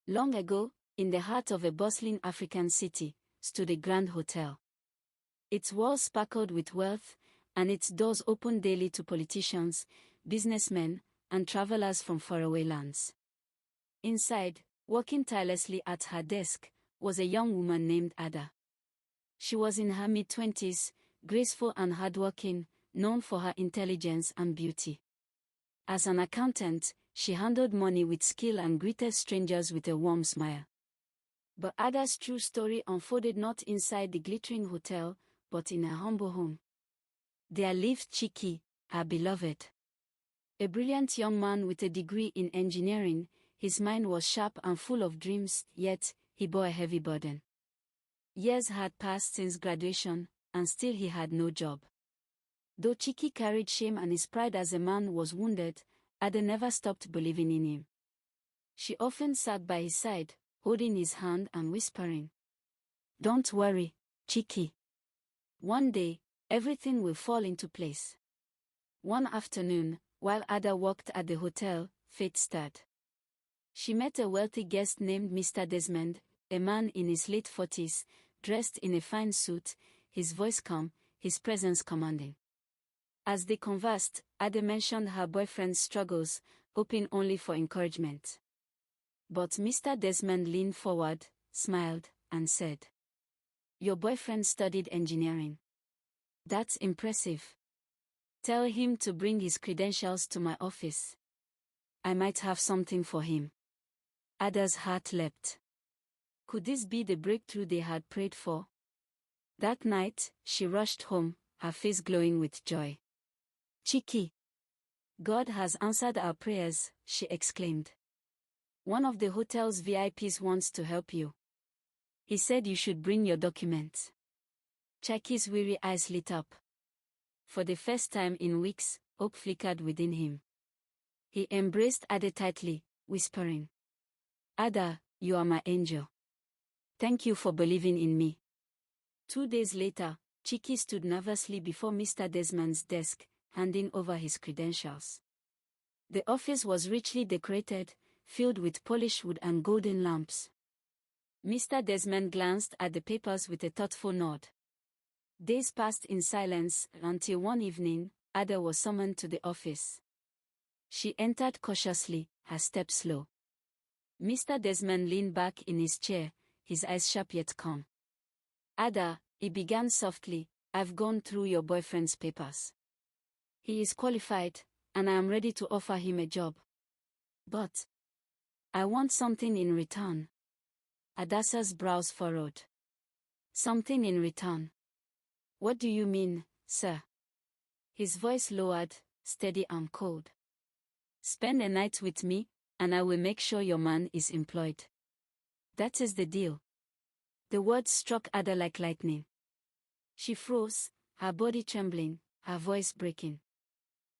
Long ago, in the heart of a bustling African city, stood a grand hotel. Its walls sparkled with wealth, and its doors opened daily to politicians, businessmen, and travelers from faraway lands. Inside, working tirelessly at her desk, was a young woman named Ada. She was in her mid-20s, graceful and hardworking, known for her intelligence and beauty. As an accountant, she handled money with skill and greeted strangers with a warm smile. But Ada's true story unfolded not inside the glittering hotel, but in her humble home. There lived Chike, her beloved. A brilliant young man with a degree in engineering, his mind was sharp and full of dreams, yet he bore a heavy burden. Years had passed since graduation, and still he had no job. Though Chike carried shame and his pride as a man was wounded, Ada never stopped believing in him. She often sat by his side, holding his hand and whispering, "Don't worry, Chike. One day, everything will fall into place." One afternoon, while Ada worked at the hotel, fate stirred. She met a wealthy guest named Mr. Desmond, a man in his late 40s, dressed in a fine suit, his voice calm, his presence commanding. As they conversed, Ada mentioned her boyfriend's struggles, hoping only for encouragement. But Mr. Desmond leaned forward, smiled, and said, "Your boyfriend studied engineering. That's impressive. Tell him to bring his credentials to my office. I might have something for him." Ada's heart leapt. Could this be the breakthrough they had prayed for? That night, she rushed home, her face glowing with joy. "Chike, God has answered our prayers," she exclaimed. "One of the hotel's VIPs wants to help you. He said you should bring your documents." Chike's weary eyes lit up. For the first time in weeks, hope flickered within him. He embraced Ada tightly, whispering, "Ada, you are my angel. Thank you for believing in me." 2 days later, Chike stood nervously before Mr. Desmond's desk, handing over his credentials. The office was richly decorated, filled with polished wood and golden lamps. Mr. Desmond glanced at the papers with a thoughtful nod. Days passed in silence until one evening, Ada was summoned to the office. She entered cautiously, her step slow. Mr. Desmond leaned back in his chair, his eyes sharp yet calm. "Ada," he began softly, "I've gone through your boyfriend's papers. He is qualified, and I am ready to offer him a job. But I want something in return." Ada's brows furrowed. "Something in return? What do you mean, sir?" His voice lowered, steady and cold. "Spend a night with me, and I will make sure your man is employed. That is the deal." The words struck Ada like lightning. She froze, her body trembling, her voice breaking.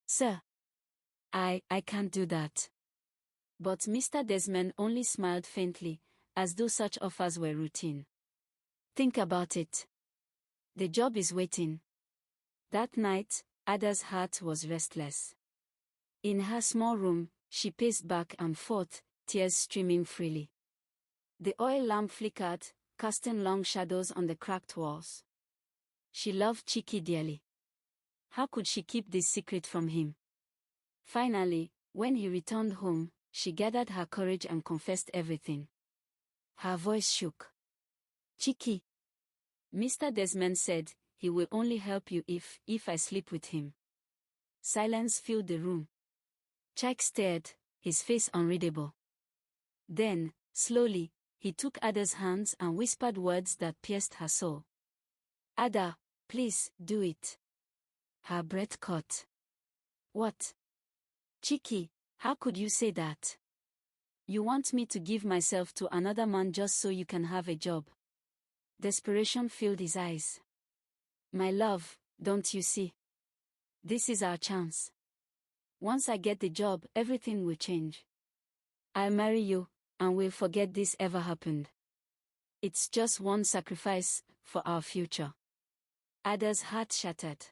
"Sir, I can't do that." But Mr. Desmond only smiled faintly, as though such offers were routine. "Think about it. The job is waiting." That night, Ada's heart was restless. In her small room, she paced back and forth, tears streaming freely. The oil lamp flickered, casting long shadows on the cracked walls. She loved Chike dearly. How could she keep this secret from him? Finally, when he returned home, she gathered her courage and confessed everything. Her voice shook. "Chike," Mr. Desmond said, "he will only help you if I sleep with him." Silence filled the room. Chike stared, his face unreadable. Then, slowly, he took Ada's hands and whispered words that pierced her soul. "Ada, please, do it." Her breath caught. "What? Chike, how could you say that? You want me to give myself to another man just so you can have a job?" Desperation filled his eyes. "My love, don't you see? This is our chance. Once I get the job, everything will change. I'll marry you, and we'll forget this ever happened. It's just one sacrifice for our future." Ada's heart shattered.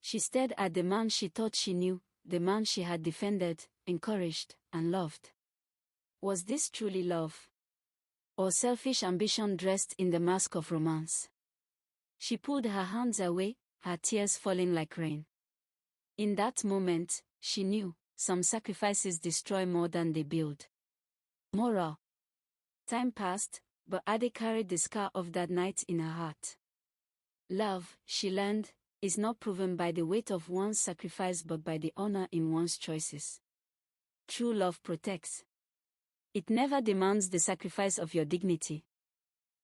She stared at the man she thought she knew, the man she had defended, encouraged, and loved. Was this truly love? Or selfish ambition dressed in the mask of romance? She pulled her hands away, her tears falling like rain. In that moment, she knew, some sacrifices destroy more than they build. Moral. Time passed, but Ade carried the scar of that night in her heart. Love, she learned, is not proven by the weight of one's sacrifice but by the honor in one's choices. True love protects. It never demands the sacrifice of your dignity.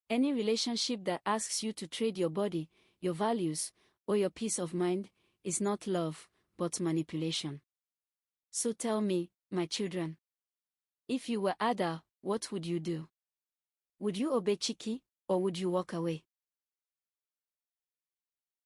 Any relationship that asks you to trade your body, your values, or your peace of mind is not love, but manipulation. So tell me, my children, if you were Ada, what would you do? Would you obey Chike, or would you walk away?